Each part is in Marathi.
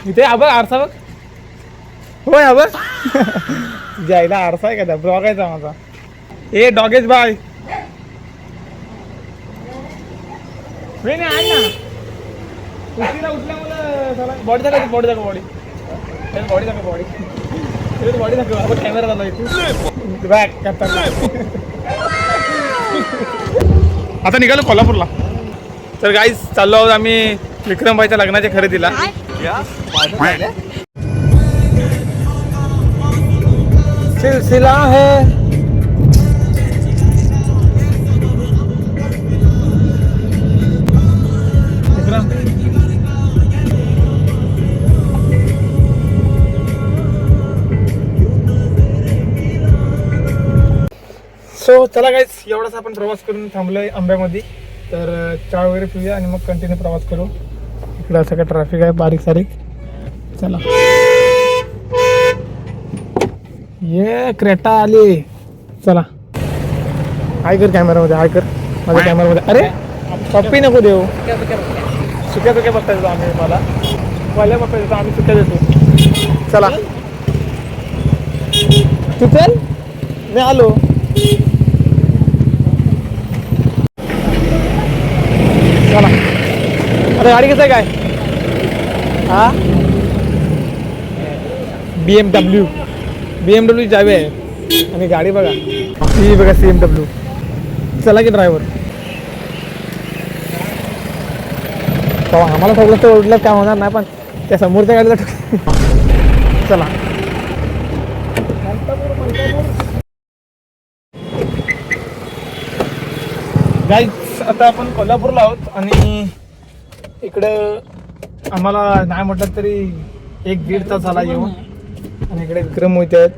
इथे आबा आरसा बघ. होय आबा जायला आरसा आहे का ब्लॉग आहे माझा. ए डॉगेश बाय नाही आहे ना. उठला मुलं बॉडी दाखव बॉडी दाखव बॉडी बॉडी दाखव बॉडी बॉडी दाखव. आपण कॅमेरा झाला इथे बॅक करता. आता निघालो कोल्हापूरला. तर गाईज चाललो आहोत आम्ही विक्रमभाईच्या लग्नाच्या खरेदीला. सिलसिला है विक्रम. सो चला गाईज एवढाच आपण प्रवास करून थांबलोय आंब्यामध्ये. तर चहा वगैरे पिऊया आणि मग कंटिन्यू प्रवास करू. इकडे असं काय ट्रॅफिक आहे बारीक सारीक. चला ये क्रेटा आली. चला हाय कर कॅमेरामध्ये. हाय कर माझ्या कॅमेरामध्ये. अरे पप्पी नको देऊ. सुक्या सुक्या बघता येतो आम्ही. मला पहिल्या बघता येतो आम्ही सुक्या देतो. चला तू चल मी आलो. चला अरे गाडी कसं आहे काय. हा BMW जावे आहे. आणि गाडी बघा ही बघा CMW. चला की ड्रायव्हर. आम्हाला ठोकलं तर ओढलं काय होणार नाही पण त्या समोरच्या गाडीला चला. गाईज आता आपण कोल्हापूरला आहोत आणि इकडं आम्हाला नाही म्हटलं तरी 1-1.5 तास झाला येऊन. आणि इकडे विक्रम मोहिते आहेत.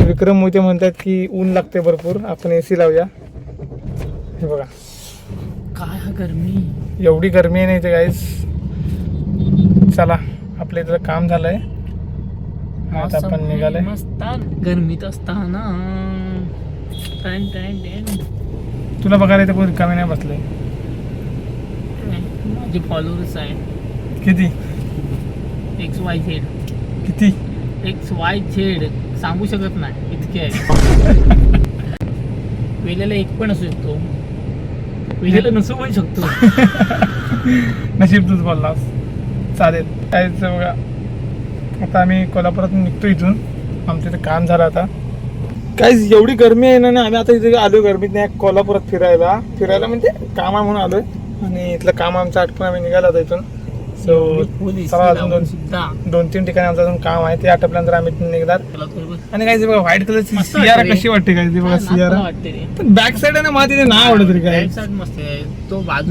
विक्रम मोहिते म्हणतात की ऊन लागते भरपूर आपण AC लावूया. हे बघा काय गरमी. एवढी गरमी आहे नाही ते गाईज. चला आपलं इथं काम झालंय. आता आपण निघालोय. मस्त गरमीत असताना तुला बघायला इथे कोणी रिकामी नाही बसले. माझे फॉलोअर्स आहे किती XYZ. किती XYZ सांगू शकत नाही इतके आहे. वेळेला एक पण असू शकतो. वेळेला नसू पण शकतो. नशीब तूच बोललास. चालेल कायच बघा. आता आम्ही कोल्हापुरात निघतो इथून. आमचं इथे काम झालं आता. काहीच एवढी गरमी आहे ना. आम्ही आता इथे आलो गरमीत नाही कोल्हापुरात फिरायला म्हणजे काम आहे म्हणून आलोय. आणि इथलं काम आमचं आटपून आम्ही निघालो होतो इथून. सो चला अजून 2-3 ठिकाणी आमचं अजून काम आहे. ते आटपल्यानंतर आम्ही इथून निघणार. आणि काय बघा व्हाईट कलरची सियारा कशी वाटते काय ती बघा सियारा. पण बॅक साईड आहे ना मला तिथे नाही आवडत तरी काय.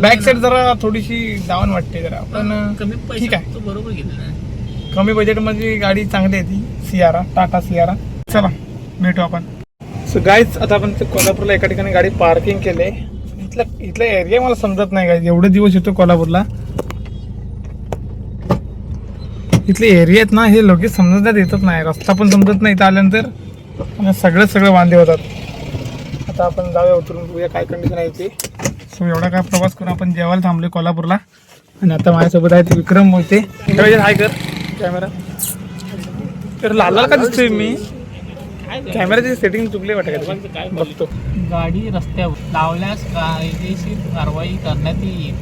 बॅक साईड जरा थोडीशी डाऊन वाटते जरा. पण ठीक आहे तो बरोबर घेतला. कमी बजेटमध्ये गाडी चांगली आहे ती सियारा. टाटा सियारा. चला भेटू आपण. सो गाईज आता आपण कोल्हापूरला एका ठिकाणी गाडी पार्किंग केले. इथला एरिया मला समजत नाही काय. एवढे दिवस येतो कोल्हापूरला. इथले एरिया आहेत ना हे लोक समजण्यात येतच नाही. रस्ता पण समजत नाही इथं आल्यानंतर. आणि सगळं वांदे होतात. आता आपण जाऊया उतरून बघूया काय कंडिशन आहे ती. सो एवढा काय प्रवास करून आपण जेवायला थांबलोय कोल्हापूरला. आणि आता माझ्यासोबत आहे ते विक्रम मोहिते. हाय कर कॅमेरा. तर लाल का दिसतोय मी. कॅमेराची सेटिंग चुकली वाटत काय बघतो. गाडी रस्त्यावर लावल्यास कायदेशीर कारवाई करण्यात येईल.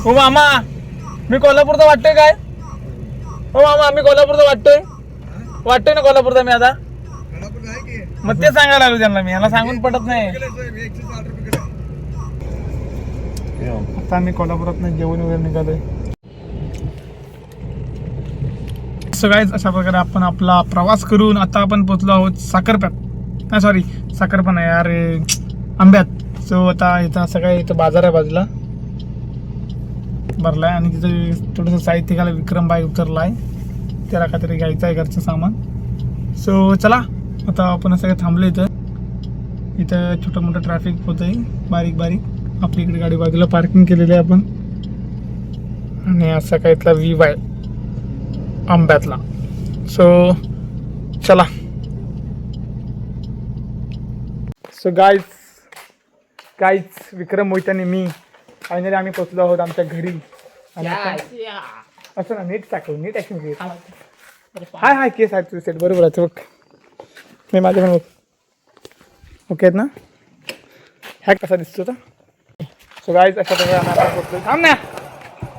हो मामा मी कोल्हापूरचा वाटतोय काय. हो मामा आम्ही कोल्हापूरचा वाटतोय ना कोल्हापूरचा मी आता. मग ते सांगायला लागलो त्यांना. मी याला सांगून पटत नाही. आता आम्ही कोल्हापुरात जेवण वगैरे निघालोय. सगळ्याच अशा प्रकारे आपण आपला प्रवास करून आता आपण पोहोचलो आहोत साखरप्यात. सॉरी साखरपा नाही अरे आंब्यात. सो आता इथं सगळं इथं बाजार आहे बाजूला भरलाय. आणि तिथं थोडंसं साहित्य घाला विक्रमबाई उतरलाय. त्याला काहीतरी घ्यायचं आहे घरचं सामान. सो चला आता आपण सगळं थांबलो इथं छोटं मोठं ट्रॅफिक होतंय बारीक. आपली इकडे गाडी बाजूला पार्किंग केलेली आहे आपण. आणि असा काय इथला व्ह्यू आहे आंब्यातला. सो चला. सो गाईज विक्रम मोहिते आणि मी फायनली आम्ही पोचलो आहोत आमच्या घरी. आणि असं ना नीट टाकव नीट ऍक्शन घे हा, बरं, हाय हाय केस आहेत तुझे सेट बरोबर आहे बघ मी माझ्या पण बघ ओके आहेत ना ह्या कसा दिसतो तर सो गाईज अशा प्रकारे आम्ही आता पोहोचलो थांब ना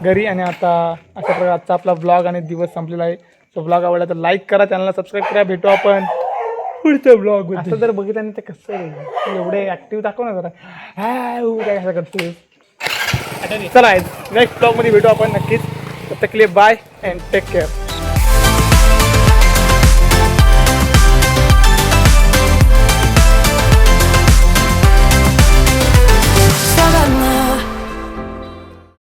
घरी आणि आता अशा प्रकारे आजचा आपला ब्लॉग आणि दिवस संपलेला आहे सो ब्लॉग आवडला तर लाईक करा चॅनलला सबस्क्राईब करा भेटू आपण पुढच्या ब्लॉग असं जर बघितलं नाही तर कसं आहे एवढे ऍक्टिव्ह दाखव ना जरा काय असं करतोय चला नेक्स्ट ब्लॉगमध्ये भेटू आपण नक्कीच तब तक के लिए बाय एंड टेक केअर